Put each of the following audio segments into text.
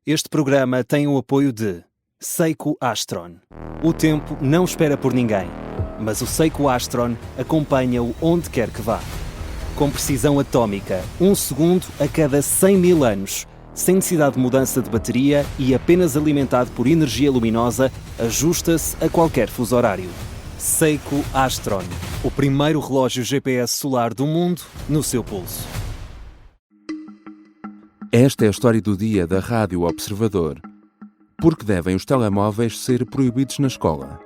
Este programa tem o apoio de Seiko Astron. O tempo não espera por ninguém, mas o Seiko Astron acompanha-o onde quer que vá. Com precisão atómica, 1 segundo a cada 100 mil anos, sem necessidade de mudança de bateria e apenas alimentado por energia luminosa, ajusta-se a qualquer fuso horário. Seiko Astron, o primeiro relógio GPS solar do mundo no seu pulso. Esta é a história do dia da Rádio Observador. Por que devem os telemóveis ser proibidos na escola?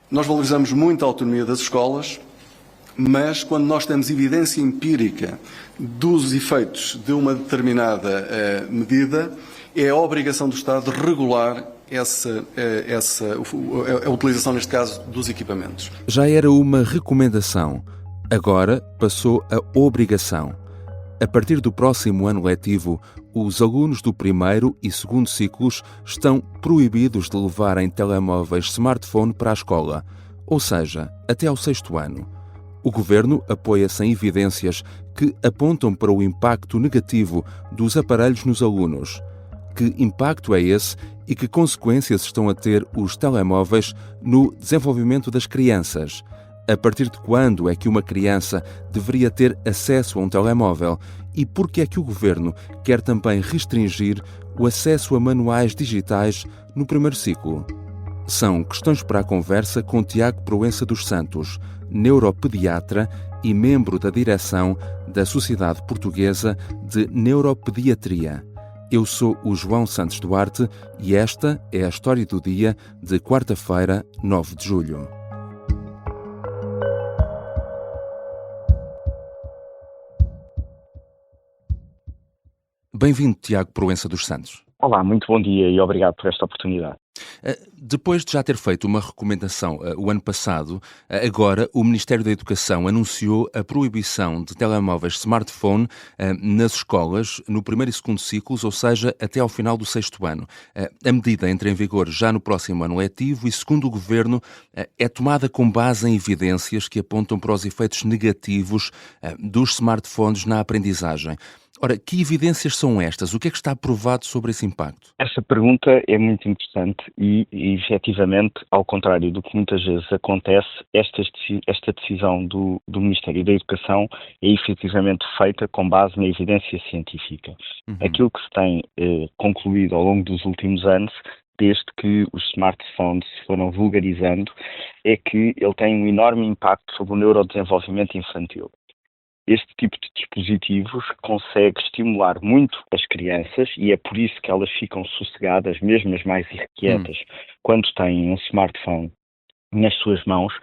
Nós valorizamos muito a autonomia das escolas, mas quando nós temos evidência empírica dos efeitos de uma determinada medida, é a obrigação do Estado regular a utilização, neste caso, dos equipamentos. Já era uma recomendação, agora passou a obrigação. A partir do próximo ano letivo, os alunos do primeiro e segundo ciclos estão proibidos de levarem telemóveis smartphone para a escola, ou seja, até ao 6º ano. O Governo apoia-se em evidências que apontam para o impacto negativo dos aparelhos nos alunos. Que impacto é esse e que consequências estão a ter os telemóveis no desenvolvimento das crianças? A partir de quando é que uma criança deveria ter acesso a um telemóvel? E por que é que o Governo quer também restringir o acesso a manuais digitais no primeiro ciclo? São questões para a conversa com Tiago Proença dos Santos, neuropediatra e membro da direção da Sociedade Portuguesa de Neuropediatria. Eu sou o João Santos Duarte e esta é a história do dia de quarta-feira, 9 de julho. Bem-vindo, Tiago Proença dos Santos. Olá, muito bom dia e obrigado por esta oportunidade. Depois de já ter feito uma recomendação o ano passado, agora o Ministério da Educação anunciou a proibição de telemóveis smartphone nas escolas no primeiro e segundo ciclos, ou seja, até ao final do 6º ano. A medida entra em vigor já no próximo ano letivo e, segundo o Governo, é tomada com base em evidências que apontam para os efeitos negativos dos smartphones na aprendizagem. Ora, que evidências são estas? O que é que está provado sobre esse impacto? Essa pergunta é muito interessante e, efetivamente, ao contrário do que muitas vezes acontece, esta decisão do Ministério da Educação é efetivamente feita com base na evidência científica. Aquilo que se tem concluído ao longo dos últimos anos, desde que os smartphones se foram vulgarizando, é que ele tem um enorme impacto sobre o neurodesenvolvimento infantil. Este tipo de dispositivos consegue estimular muito as crianças e é por isso que elas ficam sossegadas, mesmo as mais irrequietas, quando têm um smartphone nas suas mãos,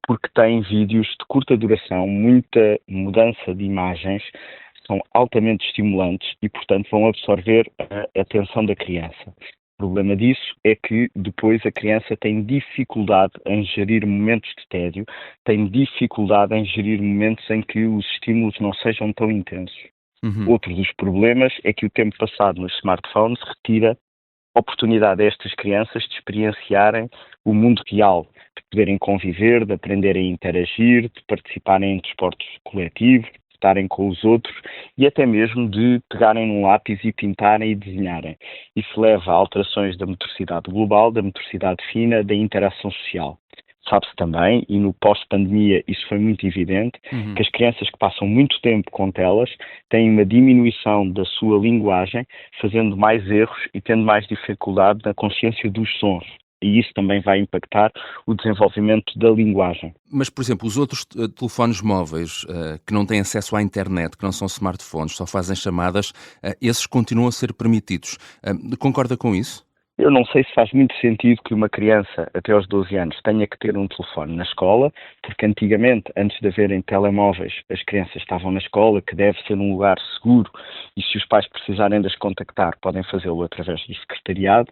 porque têm vídeos de curta duração, muita mudança de imagens, são altamente estimulantes e, portanto, vão absorver a atenção da criança. O problema disso é que depois a criança tem dificuldade em gerir momentos de tédio, tem dificuldade em gerir momentos em que os estímulos não sejam tão intensos. Outro dos problemas é que o tempo passado nos smartphones retira a oportunidade a estas crianças de experienciarem o mundo real, de poderem conviver, de aprenderem a interagir, de participarem em desportos coletivos, estarem com os outros e até mesmo de pegarem num lápis e pintarem e desenharem. Isso leva a alterações da motricidade global, da motricidade fina, da interação social. Sabe-se também, e no pós-pandemia isso foi muito evidente, que as crianças que passam muito tempo com telas têm uma diminuição da sua linguagem, fazendo mais erros e tendo mais dificuldade na consciência dos sons. E isso também vai impactar o desenvolvimento da linguagem. Mas, por exemplo, os outros telefones móveis que não têm acesso à internet, que não são smartphones, só fazem chamadas, esses continuam a ser permitidos. Concorda com isso? Eu não sei se faz muito sentido que uma criança até aos 12 anos tenha que ter um telefone na escola, porque antigamente, antes de haverem telemóveis, as crianças estavam na escola, que deve ser um lugar seguro, e se os pais precisarem de as contactar, podem fazê-lo através do secretariado.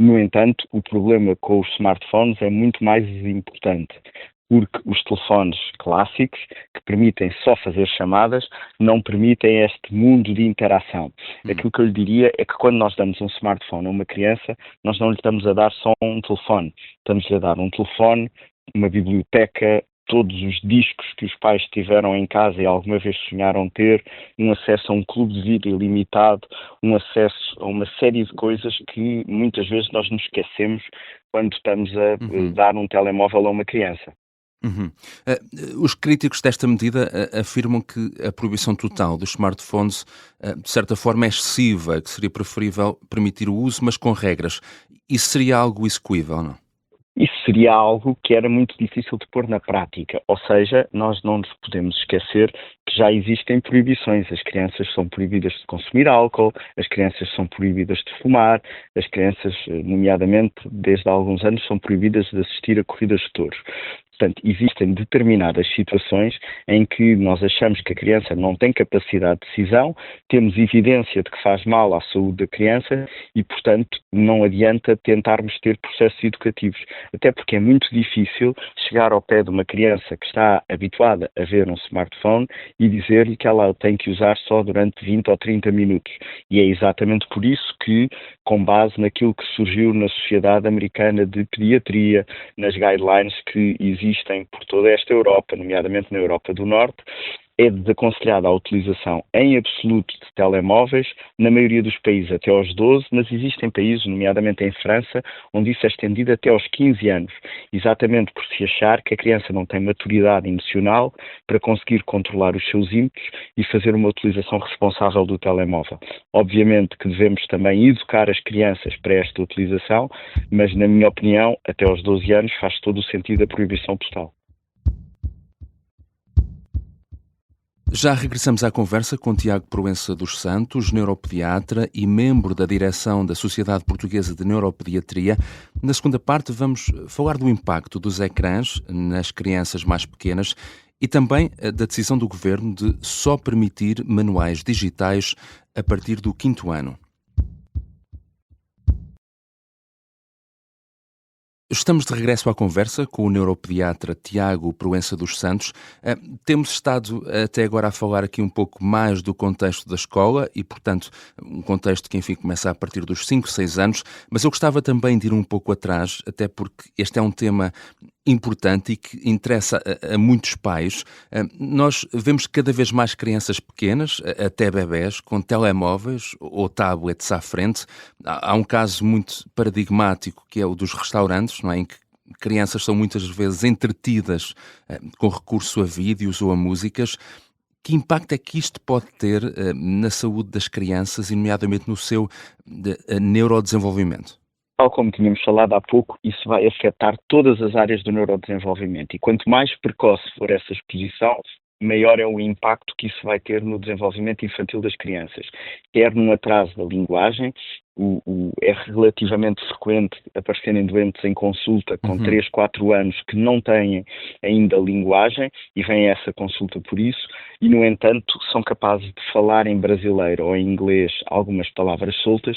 No entanto, o problema com os smartphones é muito mais importante, porque os telefones clássicos, que permitem só fazer chamadas, não permitem este mundo de interação. Aquilo que eu lhe diria é que quando nós damos um smartphone a uma criança, nós não lhe estamos a dar só um telefone. Estamos-lhe a dar um telefone, uma biblioteca, todos os discos que os pais tiveram em casa e alguma vez sonharam ter, um acesso a um clube de vídeo ilimitado, um acesso a uma série de coisas que muitas vezes nós nos esquecemos quando estamos a dar um telemóvel a uma criança. Uhum. Os críticos desta medida afirmam que a proibição total dos smartphones, de certa forma, é excessiva, que seria preferível permitir o uso, mas com regras. Isso seria algo execuível, não? Isso seria algo que era muito difícil de pôr na prática, ou seja, nós não nos podemos esquecer que já existem proibições. As crianças são proibidas de consumir álcool, as crianças são proibidas de fumar, as crianças, nomeadamente, desde há alguns anos, são proibidas de assistir a corridas de touros. Portanto, existem determinadas situações em que nós achamos que a criança não tem capacidade de decisão, temos evidência de que faz mal à saúde da criança e, portanto, não adianta tentarmos ter processos educativos. Até porque é muito difícil chegar ao pé de uma criança que está habituada a ver um smartphone e dizer-lhe que ela tem que usar só durante 20 ou 30 minutos. E é exatamente por isso que, com base naquilo que surgiu na Sociedade Americana de Pediatria, nas guidelines que existem por toda esta Europa, nomeadamente na Europa do Norte, é desaconselhada a utilização em absoluto de telemóveis, na maioria dos países até aos 12, mas existem países, nomeadamente em França, onde isso é estendido até aos 15 anos, exatamente por se achar que a criança não tem maturidade emocional para conseguir controlar os seus ímpetos e fazer uma utilização responsável do telemóvel. Obviamente que devemos também educar as crianças para esta utilização, mas, na minha opinião, até aos 12 anos faz todo o sentido a proibição total. Já regressamos à conversa com Tiago Proença dos Santos, neuropediatra e membro da direção da Sociedade Portuguesa de Neuropediatria. Na segunda parte vamos falar do impacto dos ecrãs nas crianças mais pequenas e também da decisão do Governo de só permitir manuais digitais a partir do 5º ano. Estamos de regresso à conversa com o neuropediatra Tiago Proença dos Santos. Temos estado até agora a falar aqui um pouco mais do contexto da escola e, portanto, um contexto que, enfim, começa a partir dos 5, 6 anos, mas eu gostava também de ir um pouco atrás, até porque este é um tema importante e que interessa a muitos pais. Nós vemos cada vez mais crianças pequenas, até bebés, com telemóveis ou tablets à frente. Há um caso muito paradigmático que é o dos restaurantes, não é? Em que crianças são muitas vezes entretidas com recurso a vídeos ou a músicas. Que impacto é que isto pode ter na saúde das crianças e, nomeadamente, no seu neurodesenvolvimento? Tal como tínhamos falado há pouco, isso vai afetar todas as áreas do neurodesenvolvimento e quanto mais precoce for essa exposição, maior é o impacto que isso vai ter no desenvolvimento infantil das crianças, quer num atraso da linguagem. É relativamente frequente aparecerem doentes em consulta com 3, 4 anos que não têm ainda linguagem e vêm a essa consulta por isso e, no entanto, são capazes de falar em brasileiro ou em inglês algumas palavras soltas,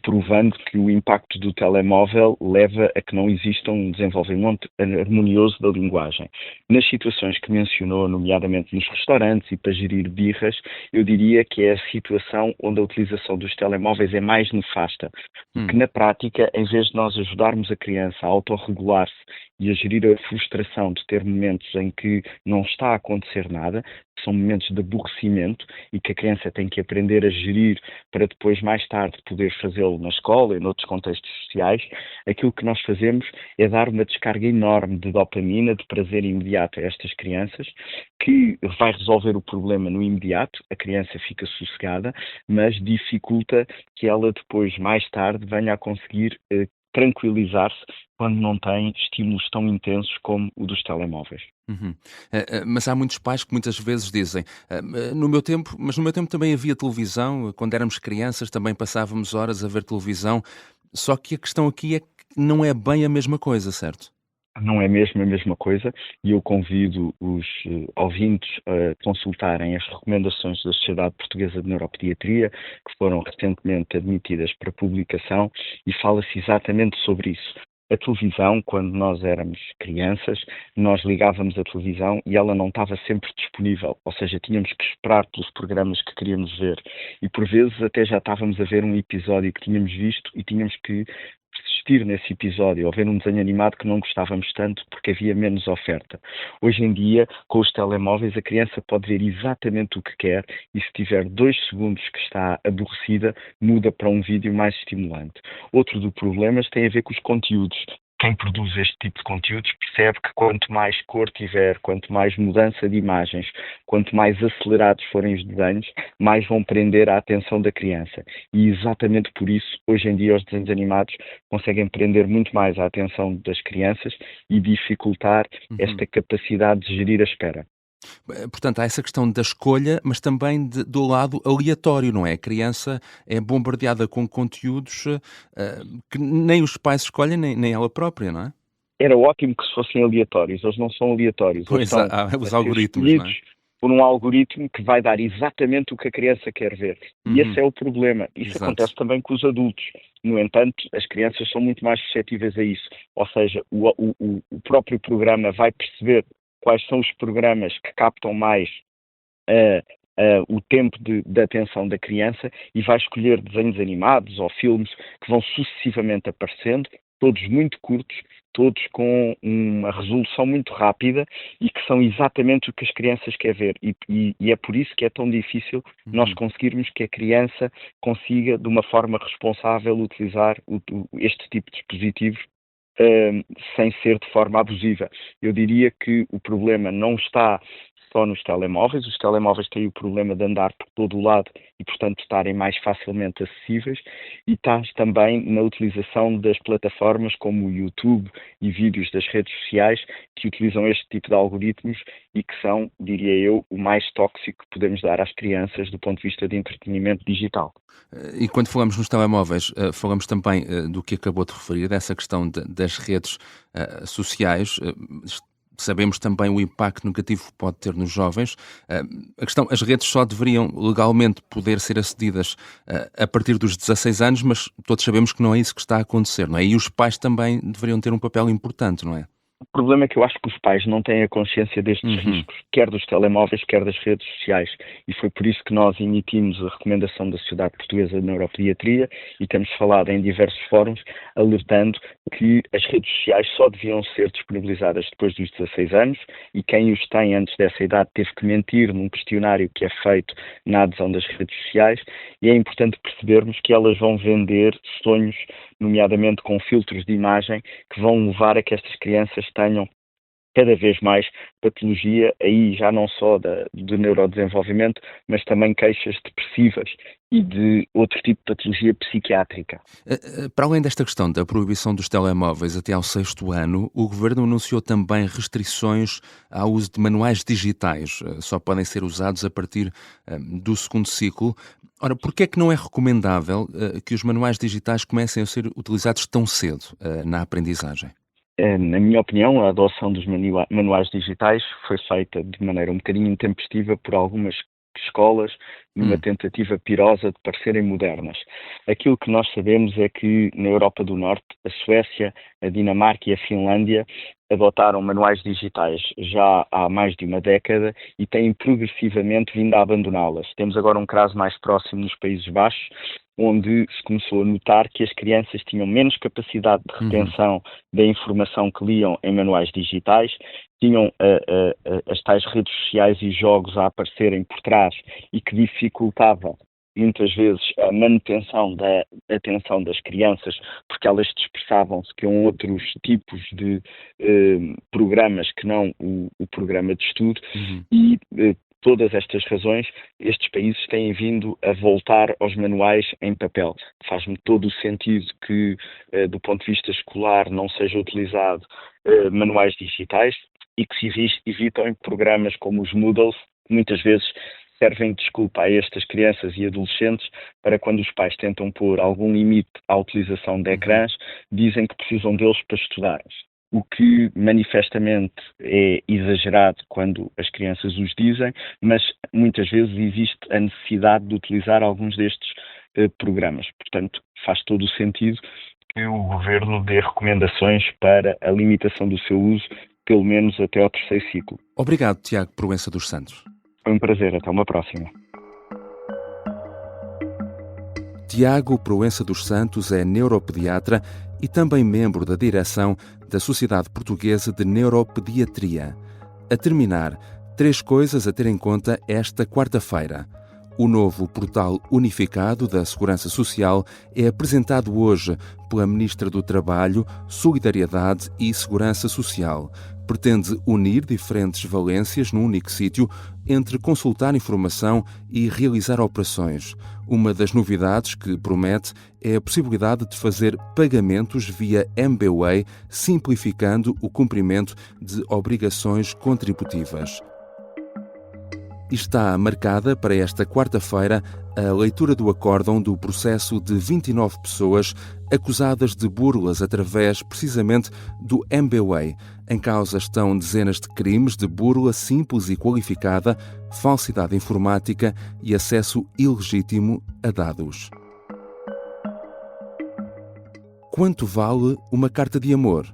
provando que o impacto do telemóvel leva a que não exista um desenvolvimento harmonioso da linguagem. Nas situações que mencionou, nomeadamente nos restaurantes e para gerir birras, eu diria que é a situação onde a utilização dos telemóveis é mais nefasta, porque na prática, em vez de nós ajudarmos a criança a autorregular-se e a gerir a frustração de ter momentos em que não está a acontecer nada, que são momentos de aborrecimento e que a criança tem que aprender a gerir para depois, mais tarde, poder fazê-lo na escola e noutros contextos sociais, aquilo que nós fazemos é dar uma descarga enorme de dopamina, de prazer imediato a estas crianças, que vai resolver o problema no imediato, a criança fica sossegada, mas dificulta que ela depois, mais tarde, venha a conseguir tranquilizar-se quando não tem estímulos tão intensos como o dos telemóveis. Mas há muitos pais que muitas vezes dizem no meu tempo também havia televisão, quando éramos crianças também passávamos horas a ver televisão, só que a questão aqui é que não é bem a mesma coisa, certo? Não é mesmo a mesma coisa e eu convido os ouvintes a consultarem as recomendações da Sociedade Portuguesa de Neuropediatria, que foram recentemente admitidas para publicação, e fala-se exatamente sobre isso. A televisão, quando nós éramos crianças, nós ligávamos a televisão e ela não estava sempre disponível, ou seja, tínhamos que esperar pelos programas que queríamos ver e por vezes até já estávamos a ver um episódio que tínhamos visto e tínhamos que persistir nesse episódio ou ver um desenho animado que não gostávamos tanto porque havia menos oferta. Hoje em dia, com os telemóveis, a criança pode ver exatamente o que quer e se tiver 2 segundos que está aborrecida, muda para um vídeo mais estimulante. Outro dos problemas tem a ver com os conteúdos. Quem produz este tipo de conteúdos percebe que quanto mais cor tiver, quanto mais mudança de imagens, quanto mais acelerados forem os desenhos, mais vão prender a atenção da criança. E exatamente por isso, hoje em dia, os desenhos animados conseguem prender muito mais a atenção das crianças e dificultar esta capacidade de gerir a espera. Portanto, há essa questão da escolha, mas também do lado aleatório, não é? A criança é bombardeada com conteúdos que nem os pais escolhem, nem ela própria, não é? Era ótimo que se fossem aleatórios. Eles não são aleatórios. Pois, Eles há são os algoritmos, não é? por um algoritmo que vai dar exatamente o que a criança quer ver. E esse é o problema. Isso Exato. acontece também com os adultos. No entanto, as crianças são muito mais suscetíveis a isso. Ou seja, o próprio programa vai perceber quais são os programas que captam mais o tempo de atenção da criança e vai escolher desenhos animados ou filmes que vão sucessivamente aparecendo, todos muito curtos, todos com uma resolução muito rápida e que são exatamente o que as crianças querem ver. E é por isso que é tão difícil nós conseguirmos que a criança consiga, de uma forma responsável, utilizar este tipo de dispositivos sem ser de forma abusiva. Eu diria que o problema não está só nos telemóveis. Os telemóveis têm o problema de andar por todo o lado e, portanto, estarem mais facilmente acessíveis, e está também na utilização das plataformas como o YouTube e vídeos das redes sociais que utilizam este tipo de algoritmos e que são, diria eu, o mais tóxico que podemos dar às crianças do ponto de vista de entretenimento digital. E quando falamos nos telemóveis, falamos também do que acabou de referir, dessa questão das redes sociais. Sabemos também o impacto negativo que pode ter nos jovens. A questão, as redes só deveriam legalmente poder ser acedidas a partir dos 16 anos, mas todos sabemos que não é isso que está a acontecer, não é? E os pais também deveriam ter um papel importante, não é? O problema é que eu acho que os pais não têm a consciência destes riscos, quer dos telemóveis, quer das redes sociais. E foi por isso que nós emitimos a recomendação da Sociedade Portuguesa de Neuropediatria e temos falado em diversos fóruns, alertando que as redes sociais só deviam ser disponibilizadas depois dos 16 anos e quem os tem antes dessa idade teve que mentir num questionário que é feito na adesão das redes sociais, e é importante percebermos que elas vão vender sonhos, nomeadamente com filtros de imagem, que vão levar a que estas crianças tenham cada vez mais patologia, aí já não só do neurodesenvolvimento, mas também queixas depressivas e de outro tipo de patologia psiquiátrica. Para além desta questão da proibição dos telemóveis até ao 6º ano, o Governo anunciou também restrições ao uso de manuais digitais. Só podem ser usados a partir do 2º ciclo. Ora, porquê é que não é recomendável que os manuais digitais comecem a ser utilizados tão cedo na aprendizagem? Na minha opinião, a adoção dos manuais digitais foi feita de maneira um bocadinho intempestiva por algumas escolas, numa tentativa pirosa de parecerem modernas. Aquilo que nós sabemos é que na Europa do Norte, a Suécia, a Dinamarca e a Finlândia adotaram manuais digitais já há mais de uma década e têm progressivamente vindo a abandoná-las. Temos agora um caso mais próximo nos Países Baixos, onde se começou a notar que as crianças tinham menos capacidade de retenção da informação que liam em manuais digitais, tinham as tais redes sociais e jogos a aparecerem por trás e que dificultava muitas vezes a manutenção da atenção das crianças, porque elas dispersavam-se com outros tipos de programas que não o programa de estudo e todas estas razões, estes países têm vindo a voltar aos manuais em papel. Faz-me todo o sentido que, do ponto de vista escolar, não seja utilizado manuais digitais e que se evitem programas como os Moodles, que muitas vezes servem de desculpa a estas crianças e adolescentes para quando os pais tentam pôr algum limite à utilização de ecrãs, dizem que precisam deles para estudar. O que manifestamente é exagerado quando as crianças os dizem, mas muitas vezes existe a necessidade de utilizar alguns destes programas. Portanto, faz todo o sentido que o Governo dê recomendações para a limitação do seu uso, pelo menos até ao 3º ciclo. Obrigado, Tiago Proença dos Santos. Foi um prazer, até uma próxima. Tiago Proença dos Santos é neuropediatra e também membro da direção da Sociedade Portuguesa de Neuropediatria. A terminar, 3 coisas a ter em conta esta quarta-feira. O novo portal unificado da Segurança Social é apresentado hoje pela Ministra do Trabalho, Solidariedade e Segurança Social. Pretende unir diferentes valências num único sítio entre consultar informação e realizar operações. Uma das novidades que promete é a possibilidade de fazer pagamentos via MBWay, simplificando o cumprimento de obrigações contributivas. Está marcada para esta quarta-feira a leitura do acórdão do processo de 29 pessoas acusadas de burlas através, precisamente, do MBWay. Em causa estão dezenas de crimes de burla simples e qualificada, falsidade informática e acesso ilegítimo a dados. Quanto vale uma carta de amor?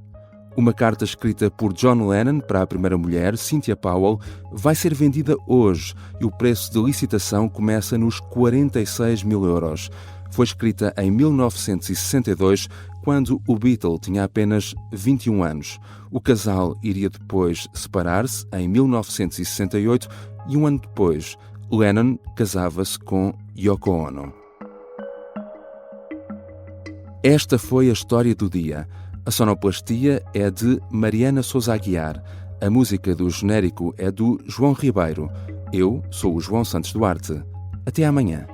Uma carta escrita por John Lennon para a primeira mulher, Cynthia Powell, vai ser vendida hoje e o preço de licitação começa nos 46 mil euros. Foi escrita em 1962, quando o Beatle tinha apenas 21 anos. O casal iria depois separar-se em 1968 e um ano depois, Lennon casava-se com Yoko Ono. Esta foi a história do dia. A sonoplastia é de Mariana Sousa Aguiar. A música do genérico é do João Ribeiro. Eu sou o João Santos Duarte. Até amanhã.